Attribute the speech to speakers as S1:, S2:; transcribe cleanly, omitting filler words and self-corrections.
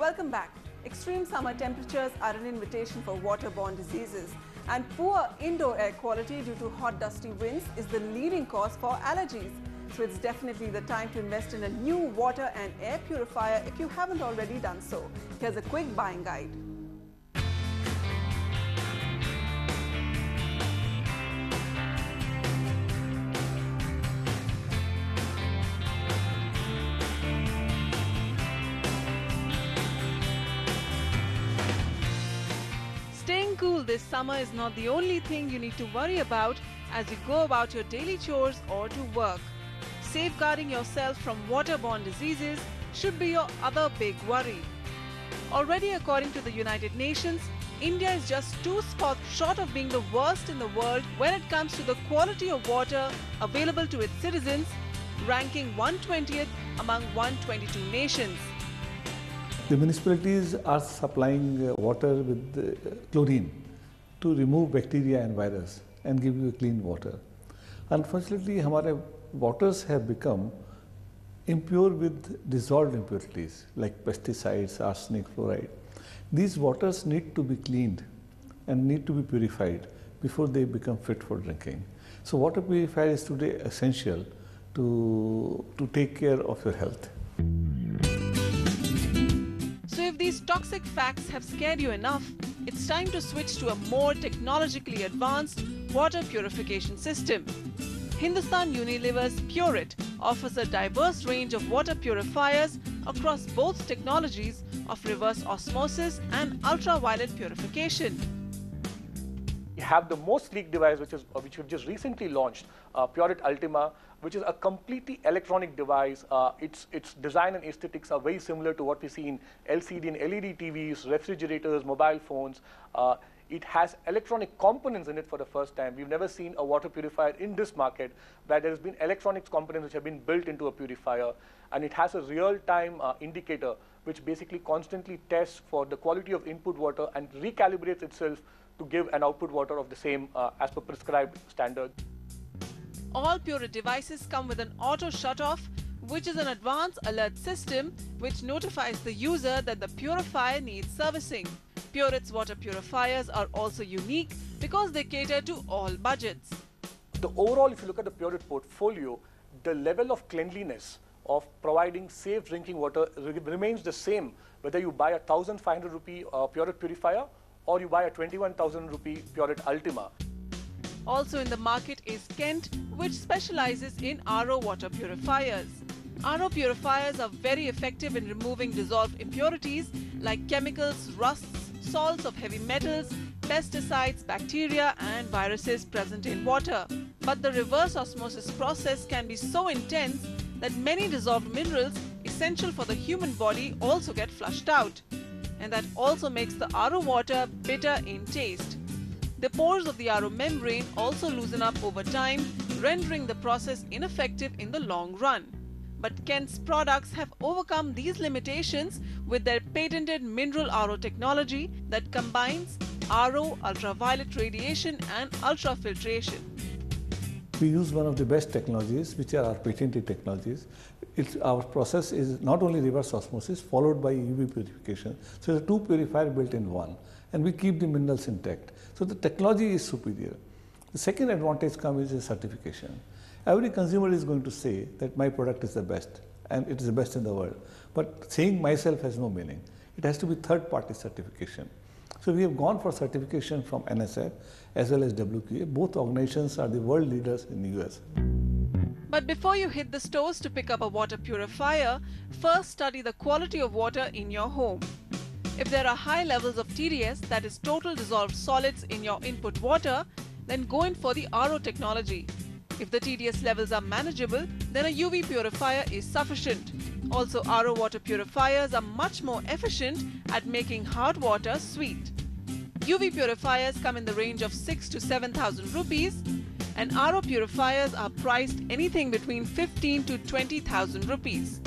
S1: Welcome back. Extreme summer temperatures are an invitation for waterborne diseases, and poor indoor air quality due to hot dusty winds is the leading cause for allergies. So it's definitely the time to invest in a new water and air purifier if you haven't already done so. Here's a quick buying guide. Staying cool this summer is not the only thing you need to worry about as you go about your daily chores or to work. Safeguarding yourself from waterborne diseases should be your other big worry. Already, according to the United Nations, India is just 2 spots short of being the worst in the world when it comes to the quality of water available to its citizens, ranking 120th among 122 nations.
S2: The municipalities are supplying water with chlorine to remove bacteria and virus and give you clean water. Unfortunately, our waters have become impure with dissolved impurities like pesticides, arsenic, fluoride. These waters need to be cleaned and need to be purified before they become fit for drinking. So water purifier is today essential to take care of your health.
S1: So if these toxic facts have scared you enough, it's time to switch to a more technologically advanced water purification system. Hindustan Unilever's Pureit offers a diverse range of water purifiers across both technologies of reverse osmosis and ultraviolet purification.
S3: We have the most sleek device which we've just recently launched, Pureit Ultima, which is a completely electronic device. Its design and aesthetics are very similar to what we see in LCD and LED TVs, refrigerators, mobile phones. It has electronic components in it for the first time. We've never seen a water purifier in this market where there has been electronics components which have been built into a purifier, and it has a real-time indicator which basically constantly tests for the quality of input water and recalibrates itself to give an output water of the same as per prescribed standard.
S1: All Pureit devices come with an auto shut-off, which is an advanced alert system which notifies the user that the purifier needs servicing. Pureit's water purifiers are also unique because they cater to all budgets.
S3: The overall, if you look at the Pureit portfolio, the level of cleanliness of providing safe drinking water remains the same whether you buy a 1,500 rupee Pureit purifier or you buy a 21,000 rupee Pureit Ultima.
S1: Also in the market is Kent, which specializes in RO water purifiers. RO purifiers are very effective in removing dissolved impurities like chemicals, rusts, salts of heavy metals, pesticides, bacteria and viruses present in water. But the reverse osmosis process can be so intense that many dissolved minerals essential for the human body also get flushed out. And that also makes the RO water bitter in taste. The pores of the RO membrane also loosen up over time, rendering the process ineffective in the long run. But Kent's products have overcome these limitations with their patented mineral RO technology that combines RO, ultraviolet radiation and ultrafiltration.
S2: We use one of the best technologies, which are our patented technologies. Our process is not only reverse osmosis followed by UV purification. So there are 2 purifiers built in one, and we keep the minerals intact. So the technology is superior. The second advantage comes is certification. Every consumer is going to say that my product is the best and it is the best in the world. But saying myself has no meaning. It has to be third-party certification. So we have gone for certification from NSF as well as WQA. Both organizations are the world leaders in the US.
S1: But before you hit the stores to pick up a water purifier, first study the quality of water in your home. If there are high levels of TDS, that is total dissolved solids, in your input water, then go in for the RO technology. If the TDS levels are manageable, then a UV purifier is sufficient. Also, RO water purifiers are much more efficient at making hard water sweet. UV purifiers come in the range of 6,000 to 7,000 rupees, and RO purifiers are priced anything between 15,000 to 20,000 rupees.